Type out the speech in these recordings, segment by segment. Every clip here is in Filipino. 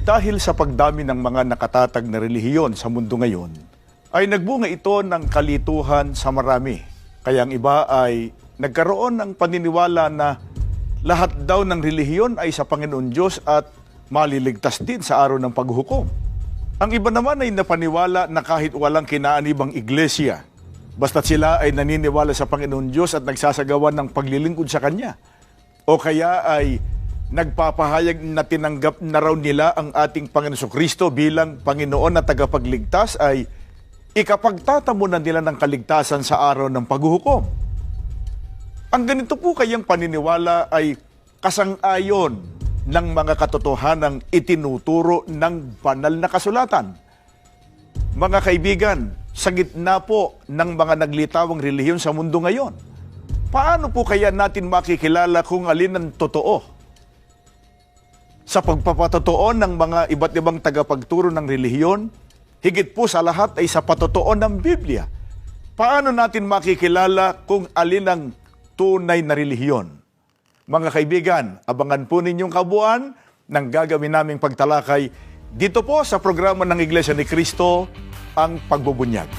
Dahil sa pagdami ng mga nakatatag na relihiyon sa mundo ngayon, ay nagbunga ito ng kalituhan sa marami. Kaya ang iba ay nagkaroon ng paniniwala na lahat daw ng relihiyon ay sa Panginoon Diyos at maliligtas din sa araw ng paghukom. Ang iba naman ay napaniwala na kahit walang kinaanibang iglesia, basta't sila ay naniniwala sa Panginoon Diyos at nagsasagawa ng paglilingkod sa Kanya. O kaya ay nagpapahayag na tinanggap na raw nila ang ating Panginoon Kristo bilang Panginoon na tagapagligtas ay ikapagtatamunan nila ng kaligtasan sa araw ng paghuhukom. Ang ganito po kayang paniniwala ay kasang-ayon ng mga katotohanang itinuturo ng banal na kasulatan. Mga kaibigan, sa gitna po ng mga naglitawang relihiyon sa mundo ngayon, paano po kaya natin makikilala kung alin ang totoo? Sa pagpapatotoo ng mga iba't ibang tagapagturo ng relihiyon, higit po sa lahat ay sa patotoo ng Biblia. Paano natin makikilala kung alin ang tunay na relihiyon? Mga kaibigan, abangan po ninyong kabuuan ng gagawin naming pagtalakay dito po sa programa ng Iglesia ni Cristo, ang Pagbubunyag.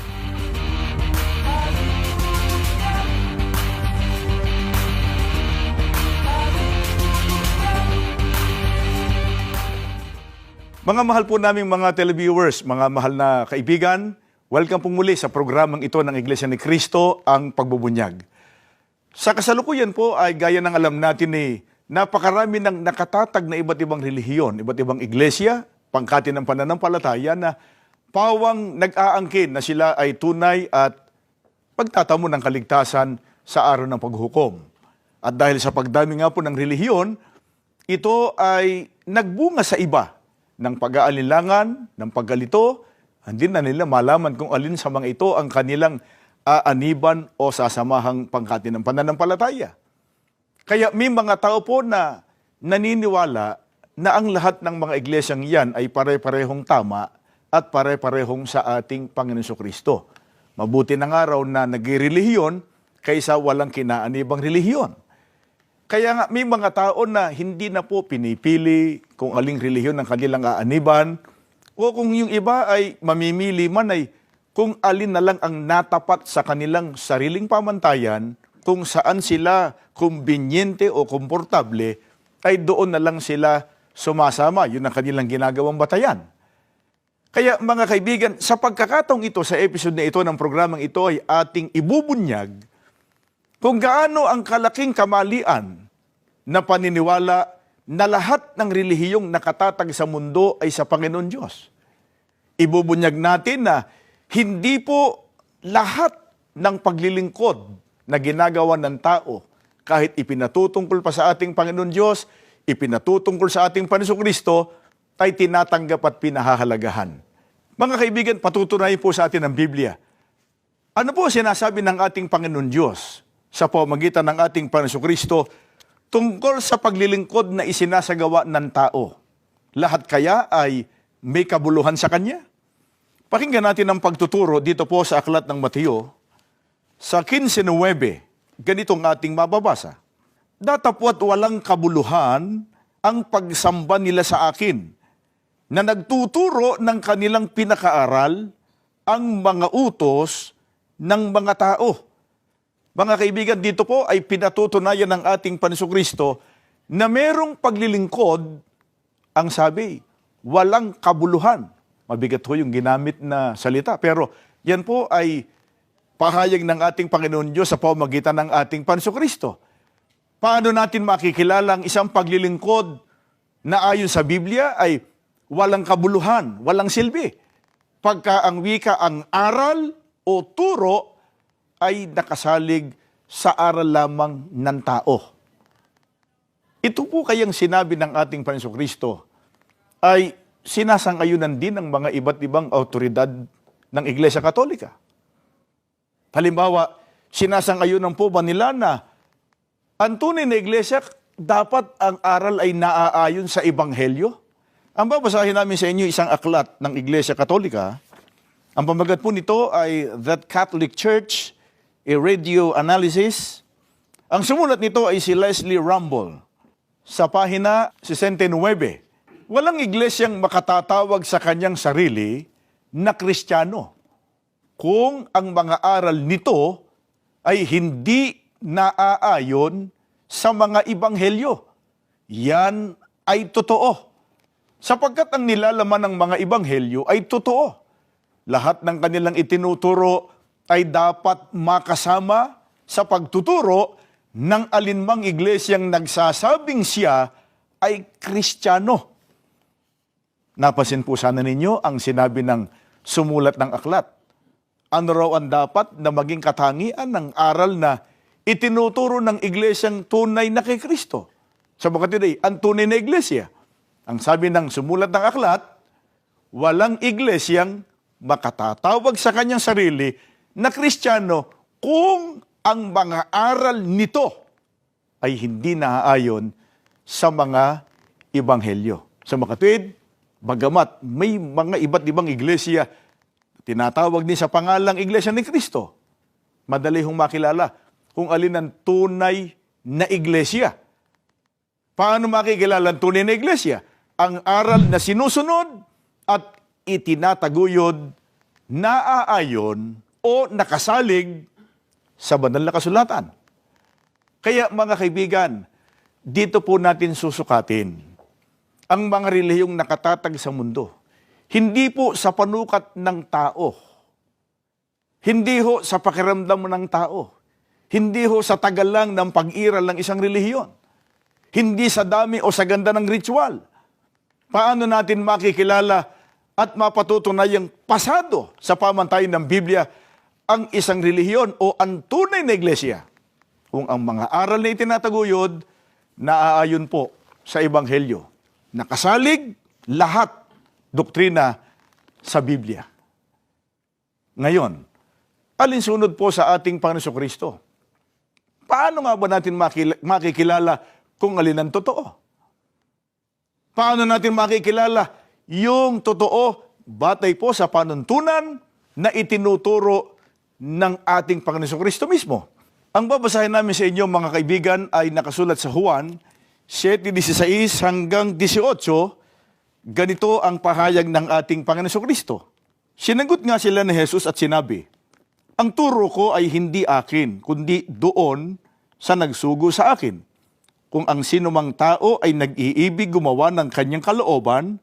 Mga mahal po naming mga televiewers, mga mahal na kaibigan, welcome po muli sa programang ito ng Iglesia ni Cristo, ang Pagbubunyag. Sa kasalukuyan po ay gaya ng alam natin napakarami ng nakatatag na iba't ibang relihiyon, iba't ibang iglesia, pangkati ng pananampalataya na pawang nag-aangkin na sila ay tunay at pagtatamo ng kaligtasan sa araw ng paghukom. At dahil sa pagdami nga po ng relihiyon, ito ay nagbunga sa iba ng pag-aalinlangan, ng paggalito, hindi na nila malaman kung alin sa mga ito ang kanilang aaniban o sasamahang pangkati ng pananampalataya. Kaya may mga tao po na naniniwala na ang lahat ng mga iglesyang yan ay pare-parehong tama at pare-parehong sa ating Panginoon Kristo. Mabuti ng araw na nag-relihiyon kaysa walang kinaanibang relihiyon. Kaya nga may mga tao na hindi na po pinipili kung aling relihiyon ang kanilang aaniban o kung yung iba ay mamimili man ay kung alin na lang ang natapat sa kanilang sariling pamantayan, kung saan sila kumbinyente o komportable, ay doon na lang sila sumasama. Yun ang kanilang ginagawang batayan. Kaya mga kaibigan, sa pagkakataong ito, sa episode na ito ng programang ito ay ating ibubunyag kung gaano ang kalaking kamalian na paniniwala na lahat ng relihiyong nakatatag sa mundo ay sa Panginoon Diyos. Ibubunyag natin na hindi po lahat ng paglilingkod na ginagawa ng tao, kahit ipinatutungkol pa sa ating Panginoon Diyos, ipinatutungkol sa ating Panginoon Kristo, ay tinatanggap at pinahahalagahan. Mga kaibigan, patutunayan po sa atin ang Biblia. Ano po sinasabi ng ating Panginoon Diyos sa pamamagitan ng ating Panginoon Kristo tungkol sa paglilingkod na isinasagawa ng tao? Lahat kaya ay may kabuluhan sa Kanya? Pakinggan natin ang pagtuturo dito po sa Aklat ng Mateo, sa 15:9, ganitong ating mababasa. Datapwat walang kabuluhan ang pagsamba nila sa akin, na nagtuturo ng kanilang pinakaaral ang mga utos ng mga tao. Mga kaibigan, dito po ay pinatutunayan ng ating Panginoon Kristo na merong paglilingkod, ang sabi, walang kabuluhan. Mabigat ho yung ginamit na salita, pero yan po ay pahayag ng ating Panginoon Diyos sa pamamagitan ng ating Panginoon Kristo. Paano natin makikilala ang isang paglilingkod na ayon sa Biblia ay walang kabuluhan, walang silbi? Pagka ang wika, ang aral o turo ay nakasalig sa aral lamang ng tao. Ito po kayang sinabi ng ating Panginoon Kristo ay sinasang-ayunan din ng mga iba't ibang autoridad ng Iglesia Katolika. Halimbawa, sinasang-ayunan po ba nila na ang tunay na iglesia, dapat ang aral ay naaayon sa Ebanghelyo? Ang babasahin namin sa inyo isang aklat ng Iglesia Katolika. Ang pamagat po nito ay That Catholic Church, a Radio Analysis. Ang sumulat nito ay si Leslie Rumble. Sa pahina 69, Walang iglesyang makatatawag sa kanyang sarili na Kristiyano kung ang mga aral nito ay hindi naaayon sa mga ibanghelyo. Yan ay totoo. Sapagkat ang nilalaman ng mga ibanghelyo ay totoo. Lahat ng kanilang itinuturo ay dapat makasama sa pagtuturo ng alinmang iglesyang nagsasabing siya ay Kristiyano. Napansin po sana ninyo ang sinabi ng sumulat ng aklat. Ano raw ang dapat na maging katangian ng aral na itinuturo ng iglesyang tunay na kay Kristo? Sabagat today, ang tunay na iglesia. Ang sabi ng sumulat ng aklat, walang iglesyang makatatawag sa kanyang sarili na Kristiyano kung ang mga aral nito ay hindi naaayon sa mga ibanghelyo. Sa makatwid, bagamat may mga iba't ibang iglesia, tinatawag din sa pangalang Iglesia ni Kristo, madali hong makilala kung alin ang tunay na iglesia. Paano makikilala ang tunay na iglesia? Ang aral na sinusunod at itinataguyod, naaayon o nakasalig sa banal na kasulatan. Kaya mga kaibigan, dito po natin susukatin ang mga relihiyong nakatatag sa mundo. Hindi po sa panukat ng tao. Hindi ho sa pakiramdam ng tao. Hindi ho sa tagal lang ng pag-iral ng isang relihiyon. Hindi sa dami o sa ganda ng ritual. Paano natin makikilala at mapatutunayang pasado sa pamantayan ng Biblia ang isang relihiyon o ang tunay na iglesia? Kung ang mga aral na itinataguyod, naaayon po sa Ebanghelyo. Nakasalig lahat doktrina sa Biblia. Ngayon, alinsunod po sa ating Panginoon Kristo. Paano nga ba natin makikilala kung alin ang totoo? Paano natin makikilala yung totoo batay po sa panuntunan na itinuturo ng ating Panginoon Kristo mismo? Ang babasahin namin sa inyo mga kaibigan ay nakasulat sa Juan 7:16 hanggang 18. Ganito ang pahayag ng ating Panginoon Kristo. Sinagot nga sila ni Jesus at sinabi, "Ang turo ko ay hindi akin, kundi doon sa nagsugo sa akin. Kung ang sinumang tao ay nag-iibig gumawa ng kanyang kalooban,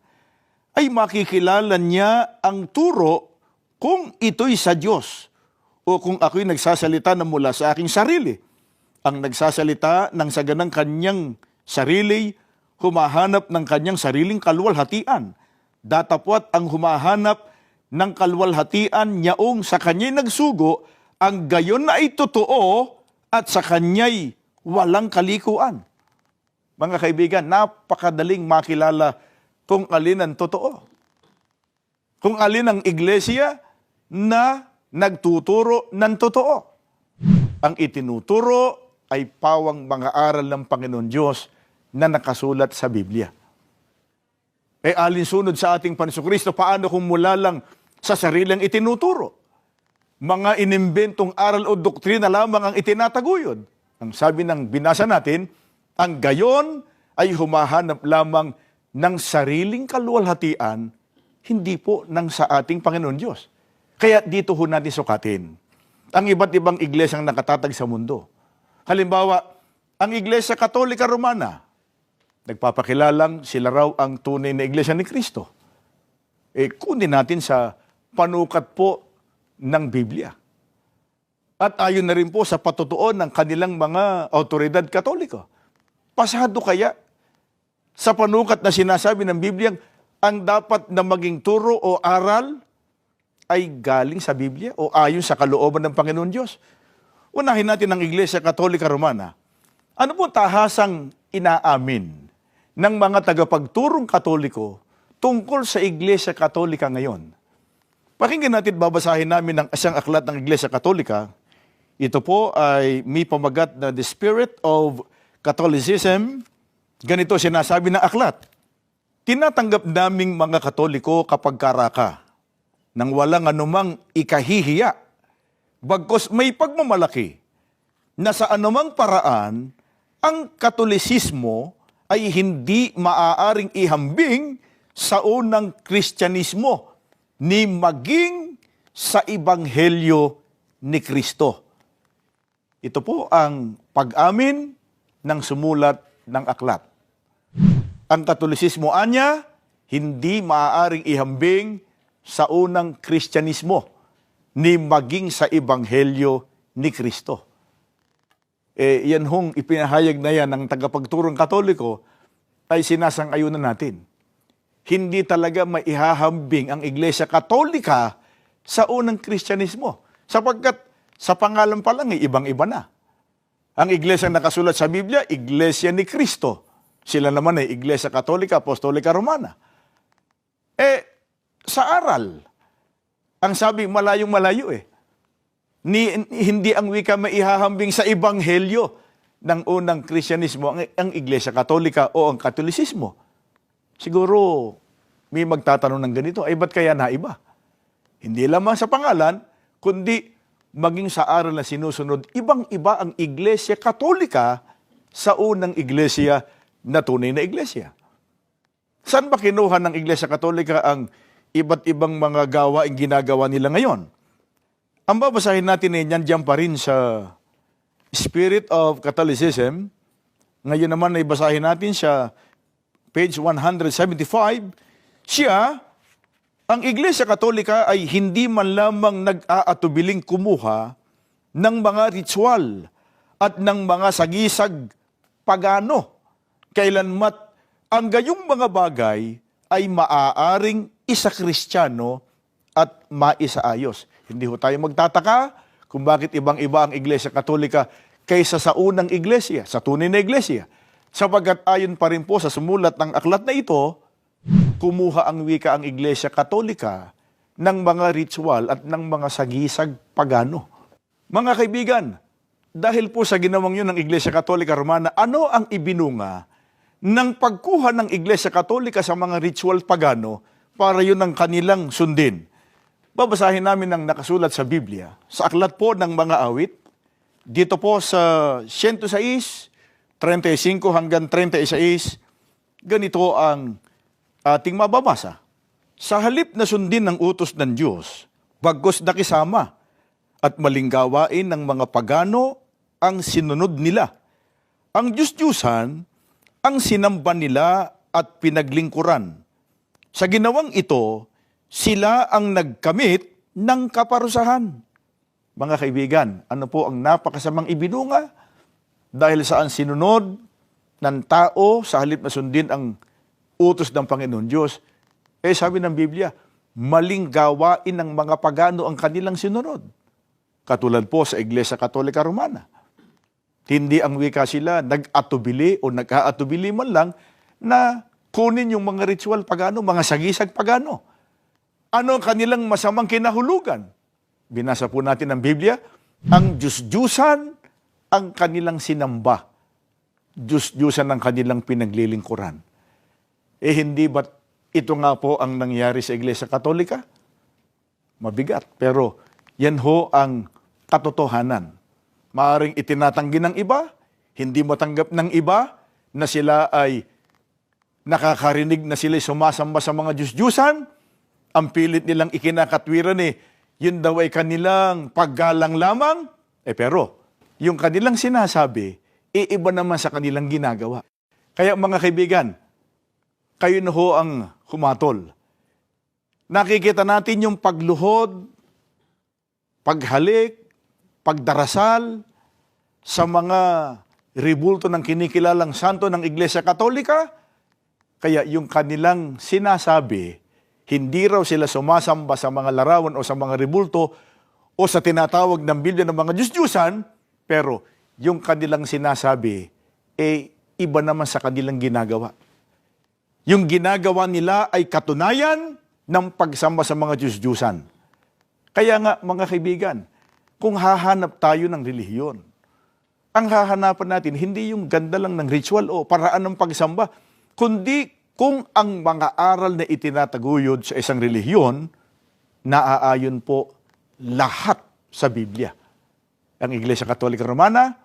ay makikilala niya ang turo kung ito'y sa Diyos o kung ako'y nagsasalita na mula sa aking sarili. Ang nagsasalita ng saganang kanyang sarili, humahanap ng kanyang sariling kalwalhatian. Datapwat ang humahanap ng kalwalhatian niyaong sa kanya'y nagsugo, ang gayon na ay totoo at sa kanya'y walang kalikuan." Mga kaibigan, napakadaling makilala kung alin ang totoo. Kung alin ang iglesia na nagtuturo ng totoo. Ang itinuturo ay pawang mga aral ng Panginoon Diyos na nakasulat sa Biblia. Alinsunod sa ating Panginoon Kristo, paano kung mula lang sa sariling itinuturo? Mga inimbentong aral o doktrina lamang ang itinataguyod. Ang sabi ng binasa natin, ang gayon ay humahanap lamang ng sariling kaluwalhatian, hindi po ng sa ating Panginoon Diyos. Kaya dito ho natin sukatin ang iba't ibang iglesyang nakatatag sa mundo. Halimbawa, ang Iglesia Katolika Romana, nagpapakilalang sila raw ang tunay na Iglesia ni Kristo. Kunin natin sa panukat po ng Biblia. At ayon na rin po sa patutuon ng kanilang mga autoridad Katoliko. Pasado kaya sa panukat na sinasabi ng Biblia, ang dapat na maging turo o aral ay galing sa Biblia o ayon sa kalooban ng Panginoon Diyos? Unahin natin ang Iglesia Katolika Romana. Ano po tahasang inaamin ng mga tagapagturong Katoliko tungkol sa Iglesia Katolika ngayon? Pakinggan natin, babasahin namin ang isang aklat ng Iglesia Katolika. Ito po ay may pamagat na The Spirit of Catholicism. Ganito sinasabi ng aklat: "Tinatanggap naming mga Katoliko kapag karaka, nang walang anumang ikahihiya, bagkos may pagmamalaki, na sa anumang paraan, ang Katolisismo ay hindi maaaring ihambing sa unang Kristyanismo ni maging sa Ebanghelyo ni Kristo. Ito po ang pag-amin ng sumulat ng aklat. Ang Katolisismo anya, hindi maaaring ihambing sa unang Kristyanismo ni maging sa Ebanghelyo ni Kristo. Yan hong ipinahayag na yan ng tagapagturong Katoliko ay sinasang-ayunan natin. Hindi talaga maihahambing ang Iglesia Katolika sa unang Kristyanismo. Sapagkat sa pangalan pa lang, ibang-iba na. Ang iglesia nakasulat sa Biblia, Iglesia ni Kristo. Sila naman ay Iglesia Katolika, Apostolika Romana. Sa aral, ang sabi, malayong-malayo hindi ang wika maihahambing sa Ebanghelyo ng unang Kristyanismo, ang Iglesia Katolika o ang Katolisismo. Siguro, may magtatanong ng ganito, ay ba't kaya naiba? Hindi lamang sa pangalan, kundi maging sa aral na sinusunod, ibang-iba ang Iglesia Katolika sa unang Iglesia na tunay na Iglesia. Saan ba kinuha ng Iglesia Katolika ang iba't ibang mga gawaing ginagawa nila ngayon? Ang babasahin natin nandiyan pa rin sa Spirit of Catholicism. Ngayon naman ay basahin natin sa page 175. Ang Iglesia Katolika ay hindi man lamang nag-aatubiling kumuha ng mga ritual at ng mga sagisag pagano, kailanmat ang gayong mga bagay ay maaaring isa Kristiyano at maisaayos. Hindi ho tayo magtataka kung bakit ibang-iba ang Iglesia Katolika kaysa sa unang iglesia, sa tunay na iglesia. Sapagkat ayon pa rin po sa sumulat ng aklat na ito, kumuha ang wika ang Iglesia Katolika ng mga ritual at ng mga sagisag pagano. Mga kaibigan, dahil po sa ginawang yun ng Iglesia Katolika Romana, ano ang ibinunga ng pagkuha ng Iglesia Katolika sa mga ritual pagano para yun ang kanilang sundin? Babasahin namin ang nakasulat sa Biblia, sa aklat po ng mga awit, dito po sa 106, 35 hanggang 36, ganito ang ating mababasa. Sa halip na sundin ng utos ng Diyos, bagkus nakisama at malinggawain ng mga pagano ang sinunod nila. Ang Diyos-Diyusan ang sinamba nila at pinaglingkuran. Sa ginawang ito, sila ang nagkamit ng kaparusahan. Mga kaibigan, ano po ang napakasamang ibinunga? Dahil saan sinunod ng tao sa halip na sundin ang utos ng Panginoon Diyos, sabi ng Biblia, maling gawain ng mga pagano ang kanilang sinunod. Katulad po sa Iglesia Katolika Romana. Hindi ang wika sila nag-atubili o nag-aatubili man lang na kunin yung mga ritual pagano, mga sagisag pagano. Ano ang kanilang masamang kinahulugan? Binasa po natin ang Biblia, ang Diyos-Diyusan ang kanilang sinamba. Diyos-Diyusan ang kanilang pinaglilingkuran. Hindi ba't ito nga po ang nangyari sa Iglesia Katolika? Mabigat. Pero yan ho ang katotohanan. Maaring itinatanggi ng iba, hindi matanggap ng iba na sila ay nakakarinig na sila sumasamba sa mga Diyos-Diyusan. Ang pilit nilang ikinakatwiran yun daw ay kanilang paggalang lamang. Pero yung kanilang sinasabi, iba naman sa kanilang ginagawa. Kaya mga kaibigan, kayo na ho ang humatol. Nakikita natin yung pagluhod, paghalik, pagdarasal sa mga ribulto ng kinikilalang santo ng Iglesia Katolika. Kaya yung kanilang sinasabi, hindi raw sila sumasamba sa mga larawan o sa mga ribulto o sa tinatawag ng Biblia ng mga Diyos-Diyusan, pero yung kanilang sinasabi, iba naman sa kanilang ginagawa. Yung ginagawa nila ay katunayan ng pagsamba sa mga Diyos-Diyusan. Kaya nga, mga kaibigan, kung hahanap tayo ng relihiyon, ang hahanapan natin, hindi yung ganda lang ng ritual o paraan ng pagsamba, kundi kung ang mga aral na itinataguyod sa isang relihiyon, naaayon po lahat sa Biblia. Ang Iglesia Katolika Romana,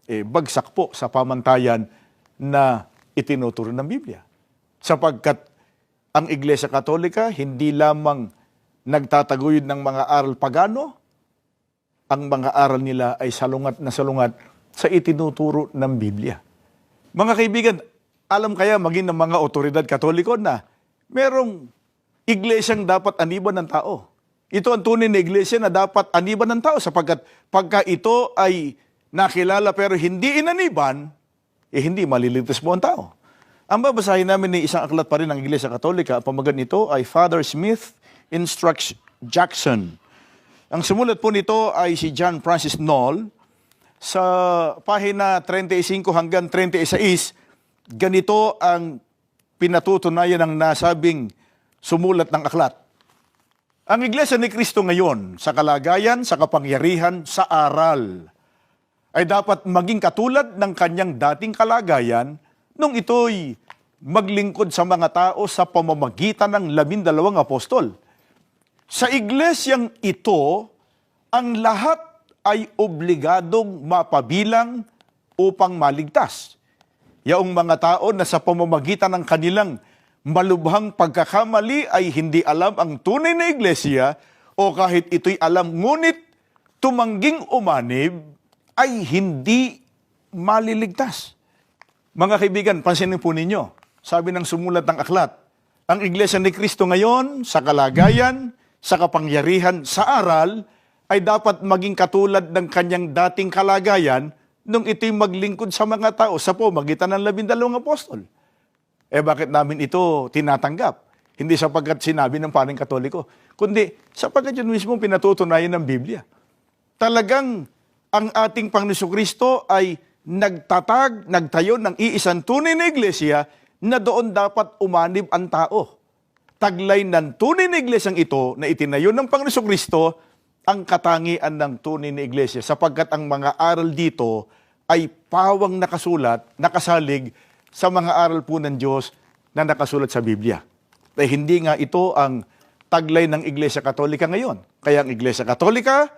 bagsak po sa pamantayan na itinuturo ng Biblia. Sapagkat ang Iglesia Katolika hindi lamang nagtataguyod ng mga aral pagano, ang mga aral nila ay salungat na salungat sa itinuturo ng Biblia. Mga kaibigan, alam kaya maging ng mga otoridad Katoliko na merong iglesyang dapat aniban ng tao. Ito ang tunay na iglesia na dapat aniban ng tao sapagkat pagka ito ay nakilala pero hindi inaniban, hindi maliligtas mo ang tao. Ang babasahin namin ni isang aklat pa rin ng Iglesia Katolika, ang pamagat nito ay Father Smith Instructs Jackson. Ang sumulat po nito ay si John Francis Knoll. Sa pahina 35 hanggang 36, ganito ang pinatutunayan ng nasabing sumulat ng aklat. Ang Iglesia ni Cristo ngayon, sa kalagayan, sa kapangyarihan, sa aral, ay dapat maging katulad ng kanyang dating kalagayan nung ito'y maglingkod sa mga tao sa pamamagitan ng 12 apostol. Sa iglesyang ito, ang lahat ay obligadong mapabilang upang maligtas. Yaong mga tao na sa pamamagitan ng kanilang malubhang pagkakamali ay hindi alam ang tunay na iglesia o kahit ito'y alam ngunit tumangging umanib ay hindi maliligtas. Mga kaibigan, pansinin po ninyo, sabi ng sumulat ng aklat, ang Iglesia ni Cristo ngayon sa kalagayan, sa kapangyarihan, sa aral, ay dapat maging katulad ng kanyang dating kalagayan nung ito'y maglingkod sa mga tao sa pamamagitan ng 12 apostol. Bakit namin ito tinatanggap? Hindi sapagkat sinabi ng paring Katoliko, kundi sapagkat yun mismo pinatutunayan ng Biblia. Talagang ang ating Panginoon Kristo ay nagtayo ng iisang tunay na iglesia na doon dapat umanib ang tao. Taglay ng tunay na iglesyang ito na itinayo ng Panginoon Kristo ang katangian ng tunay na iglesia sapagkat ang mga aral dito ay pawang nakasulat, nakasalig sa mga aral po ng Diyos na nakasulat sa Biblia. Dahil hindi nga ito ang taglay ng Iglesia Katolika ngayon. Kaya ang Iglesia Katolika,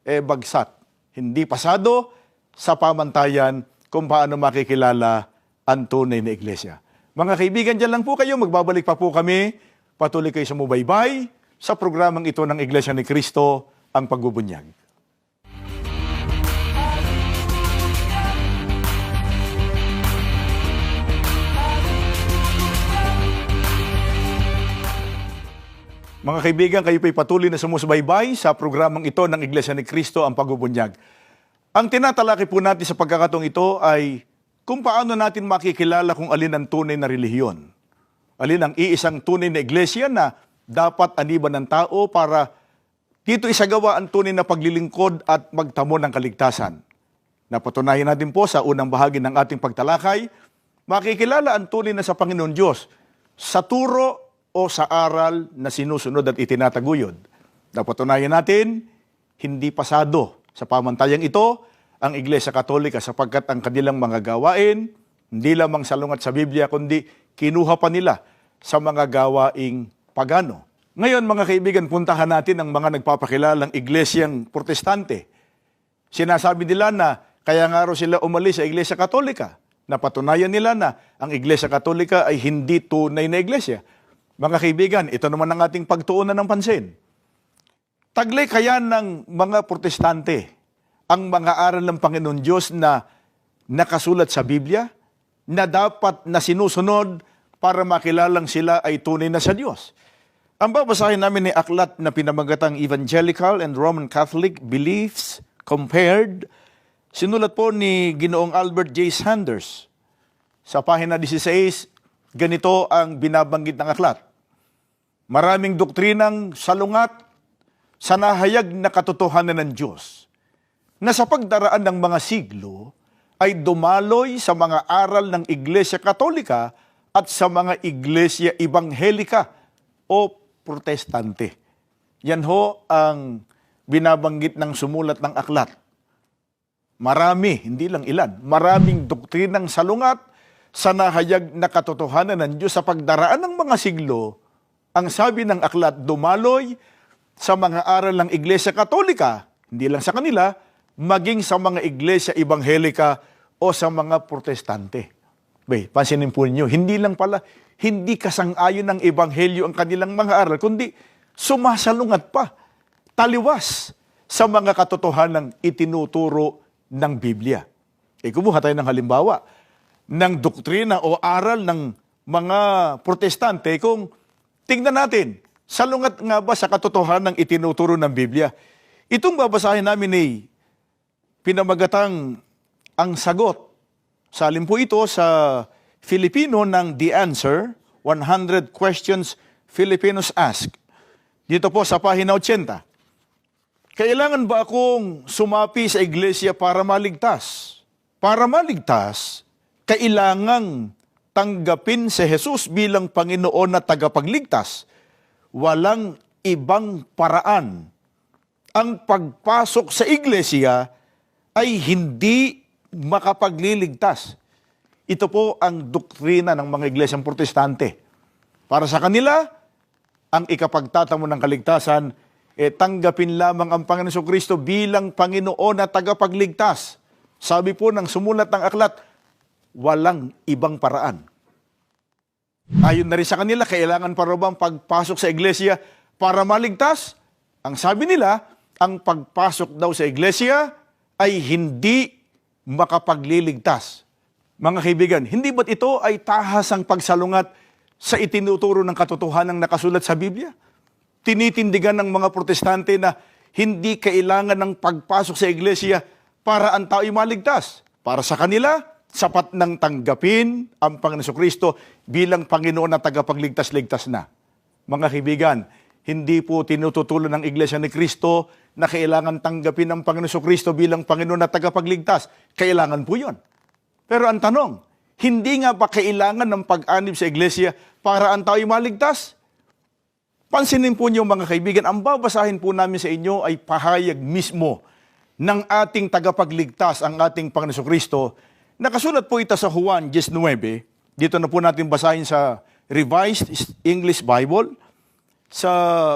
bagsak. Hindi pasado sa pamantayan kung paano makikilala ang tunay na iglesia. Mga kaibigan, dyan lang po kayo. Magbabalik pa po kami. Patuloy kayo sumubaybay sa programang ito ng Iglesia ni Cristo, ang Pagbubunyag. Mga kaibigan, kayo po'y patuloy na sumusubaybay sa programang ito ng Iglesia ni Cristo, ang Pagbubunyag. Ang tinatalakay po natin sa pagkakataong ito ay kung paano natin makikilala kung alin ang tunay na relihiyon. Alin ang iisang tunay na iglesia na dapat aniban ng tao para dito isagawa ang tunay na paglilingkod at magtamo ng kaligtasan. Napatunayan natin po sa unang bahagi ng ating pagtalakay, makikilala ang tunay na sa Panginoon Diyos sa turo o sa aral na sinusunod at itinataguyod. Napatunayan natin, hindi pasado sa pamantayang ito ang Iglesia Katolika sapagkat ang kanilang mga gawain, hindi lamang salungat sa Biblia, kundi kinuha pa nila sa mga gawaing pagano. Ngayon mga kaibigan, puntahan natin ang mga nagpapakilalang iglesyang protestante. Sinasabi nila na kaya nga raw sila umalis sa Iglesia Katolika. Napatunayan nila na ang Iglesia Katolika ay hindi tunay na iglesia. Mga kaibigan, ito naman ang ating pagtuunan ng pansin. Taglay kaya ng mga protestante ang mga aral ng Panginoon Diyos na nakasulat sa Biblia na dapat na sinusunod para makilalang sila ay tunay na sa Diyos. Ang babasahin namin ay aklat na pinamagatang Evangelical and Roman Catholic Beliefs Compared. Sinulat po ni Ginoong Albert J. Sanders. Sa pahina 16, ganito ang binabanggit ng aklat. Maraming doktrinang salungat sa nahayag na katotohanan ng Diyos na sa pagdaraan ng mga siglo ay dumaloy sa mga aral ng Iglesia Katolika at sa mga Iglesia Ebanghelika o Protestante. Yan ho ang binabanggit ng sumulat ng aklat. Marami, hindi lang ilan, maraming doktrinang salungat sa nahayag na katotohanan ng Diyos sa pagdaraan ng mga siglo. Ang sabi ng aklat, dumaloy sa mga aral ng Iglesia Katolika, hindi lang sa kanila, maging sa mga Iglesia Ebanghelika o sa mga Protestante. Pansinin po ninyo, hindi lang pala, hindi kasang-ayon ng ebanghelyo ang kanilang mga aral, kundi sumasalungat pa, taliwas sa mga katotohanang itinuturo ng Biblia. Kumuha tayo ng halimbawa ng doktrina o aral ng mga protestante kung tingnan natin, salungat nga ba sa katotohanan ng itinuturo ng Biblia? Itong babasahin namin ay pinamagatang ang sagot. Salin po ito sa Filipino ng The Answer, 100 Questions Filipinos Ask. Dito po sa pahina 80. Kailangan ba akong sumapi sa iglesia para maligtas? Para maligtas, kailangang tanggapin si Jesus bilang Panginoon na tagapagligtas. Walang ibang paraan. Ang pagpasok sa iglesia ay hindi makapagliligtas. Ito po ang doktrina ng mga iglesyang protestante. Para sa kanila, ang ikapagtatamo ng kaligtasan, tanggapin lamang ang Panginoon Kristo bilang Panginoon na tagapagligtas. Sabi po ng sumulat ng aklat, walang ibang paraan. Ayon na rin sa kanila, kailangan pa rin bang pagpasok sa iglesia para maligtas? Ang sabi nila, ang pagpasok daw sa iglesia ay hindi makapagliligtas. Mga kaibigan, hindi ba't ito ay tahasang pagsalungat sa itinuturo ng katotohanan nakasulat sa Biblia? Tinitindigan ng mga protestante na hindi kailangan ng pagpasok sa iglesia para ang tao'y maligtas. Para sa kanila, sapat nang tanggapin ang Panginoon Kristo bilang Panginoon na tagapagligtas-ligtas na. Mga kaibigan, hindi po tinututulan ng Iglesia ni Kristo na kailangan tanggapin ang Panginoon Kristo bilang Panginoon na tagapagligtas. Kailangan po yun. Pero ang tanong, hindi nga ba kailangan ng pag-anib sa iglesia para ang tao'y maligtas? Pansinin po niyo mga kaibigan, ang babasahin po namin sa inyo ay pahayag mismo ng ating tagapagligtas, ang ating Panginoon Kristo. Nakasulat po ito sa Juan 19. Dito na po natin basahin sa Revised English Bible. Sa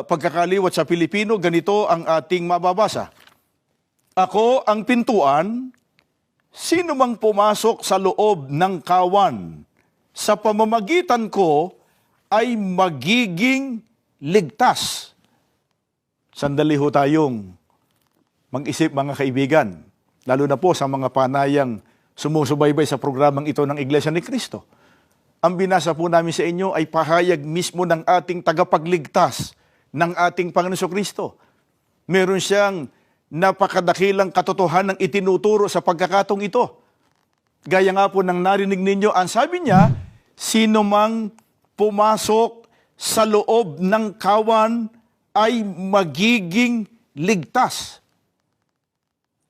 pagkakaliwat sa Pilipino, ganito ang ating mababasa. Ako ang pintuan, sino mang pumasok sa loob ng kawan, sa pamamagitan ko ay magiging ligtas. Sandali ho tayong mag-isip mga kaibigan, lalo na po sa mga panayang sumusubaybay sa programang ito ng Iglesia ni Cristo. Ang binasa po namin sa inyo ay pahayag mismo ng ating tagapagligtas, ng ating Panginoon Kristo. Meron siyang napakadakilang katotohanan ng itinuturo sa pagkakatong ito. Gaya nga po ng narinig ninyo, ang sabi niya, sino mang pumasok sa loob ng kawan ay magiging ligtas.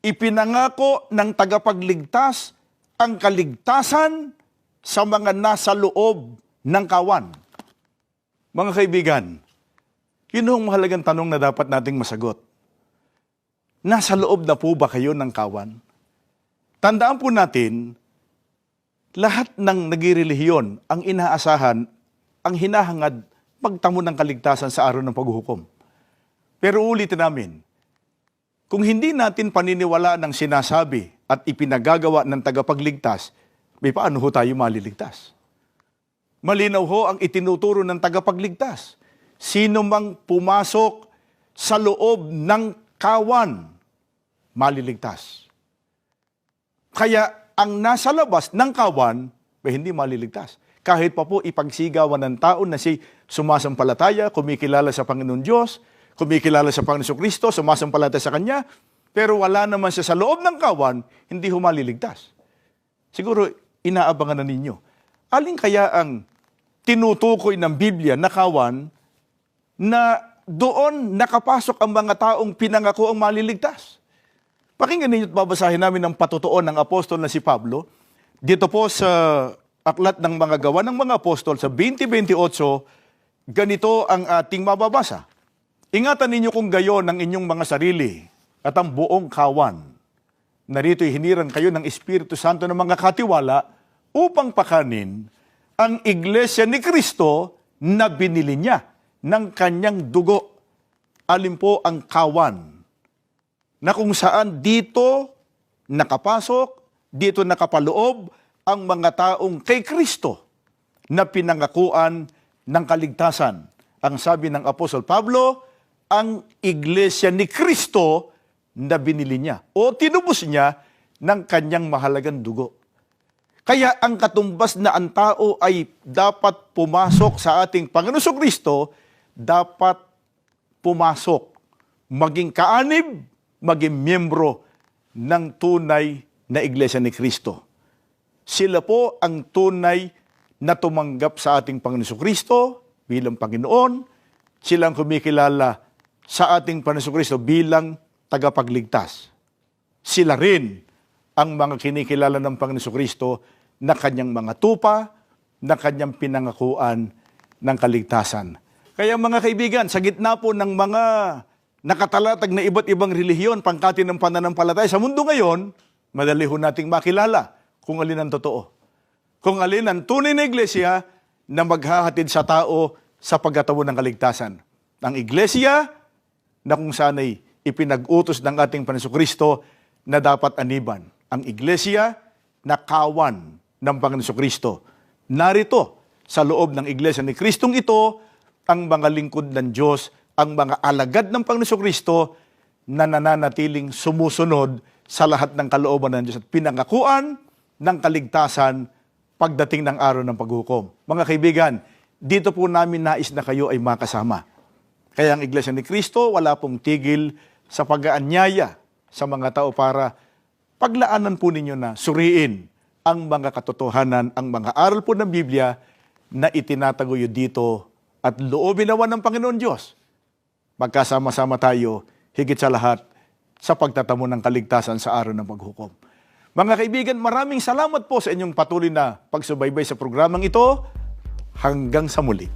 Ipinangako ng tagapagligtas ang kaligtasan sa mga nasa loob ng kawan. Mga kaibigan, yun ang mahalagang tanong na dapat nating masagot. Nasa loob na po ba kayo ng kawan? Tandaan po natin, lahat ng nagirelihiyon ang inaasahan, ang hinahangad, pagtamo ng kaligtasan sa araw ng paghuhukom. Pero ulitin namin, kung hindi natin paniniwalaan ang sinasabi at ipinagagawa ng tagapagligtas, paano ho tayo maliligtas? Malinaw ho ang itinuturo ng tagapagligtas. Sino mang pumasok sa loob ng kawan, maliligtas. Kaya ang nasa labas ng kawan, hindi maliligtas. Kahit pa po ipagsigawan ng tao na si sumasampalataya, kumikilala sa Panginoon Diyos, kumikilala sa Panginoon Kristo, sumasampalataya sa Kanya, pero wala naman siya sa loob ng kawan, hindi ho maliligtas. Siguro, inaabangan na ninyo. Alin kaya ang tinutukoy ng Biblia na kawan na doon nakapasok ang mga taong pinangako ang maliligtas? Pakinggan ninyo at babasahin namin ang patutuon ng apostol na si Pablo. Dito po sa Aklat ng mga Gawa ng mga Apostol sa 20:28, ganito ang ating mababasa. Ingatan ninyo kung gayon ang inyong mga sarili at ang buong kawan. Narito'y hiniran kayo ng Espiritu Santo ng mga katiwala upang pakanin ang Iglesia ni Kristo na binili niya ng kanyang dugo. Alin po ang kawan? Na kung saan dito nakapasok, dito nakapaloob ang mga taong kay Kristo na pinangakuan ng kaligtasan. Ang sabi ng Apostol Pablo, ang iglesia ni Kristo na binili niya o tinubos niya ng kanyang mahalagang dugo. Kaya ang katumbas na ang tao ay dapat pumasok sa ating Panginoong Kristo, dapat pumasok, maging kaanib, maging miyembro ng tunay na iglesia ni Kristo. Sila po ang tunay na tumanggap sa ating Panginoong Kristo bilang Panginoon. Sila ang kumikilala sa ating Panginoong Kristo bilang tagapagligtas. Sila rin ang mga kinikilala ng Panginoong Kristo na kanyang mga tupa, na kanyang pinangakuan ng kaligtasan. Kaya mga kaibigan, sa gitna po ng mga nakatalatag na iba't ibang relihiyon, pangkati ng pananampalataya sa mundo ngayon, madali ho nating makilala kung alin ang totoo. Kung alin ang tunay na iglesia na maghahatid sa tao sa pagkatawid ng kaligtasan. Ang iglesia na kung sana'y ipinag-utos ng ating Panginoong Kristo na dapat aniban. Ang iglesia na kawan ng Panginoong Kristo. Narito sa loob ng iglesia ni Kristong ito ang mga lingkod ng Diyos, ang mga alagad ng Panginoong Kristo na nananatiling sumusunod sa lahat ng kalooban ng Diyos at pinangakuan ng kaligtasan pagdating ng araw ng paghukom. Mga kaibigan, dito po namin nais na kayo ay makasama. Kaya ang iglesia ni Kristo wala pong tigil sa pag-aanyaya sa mga tao para paglaanan po ninyo na suriin ang mga katotohanan, ang mga aral po ng Biblia na itinatagoy dito at loobin naman ng Panginoon Diyos. Magkasama-sama tayo, higit sa lahat, sa pagtatamo ng kaligtasan sa araw ng paghukom. Mga kaibigan, maraming salamat po sa inyong patuloy na pagsubaybay sa programang ito. Hanggang sa muli.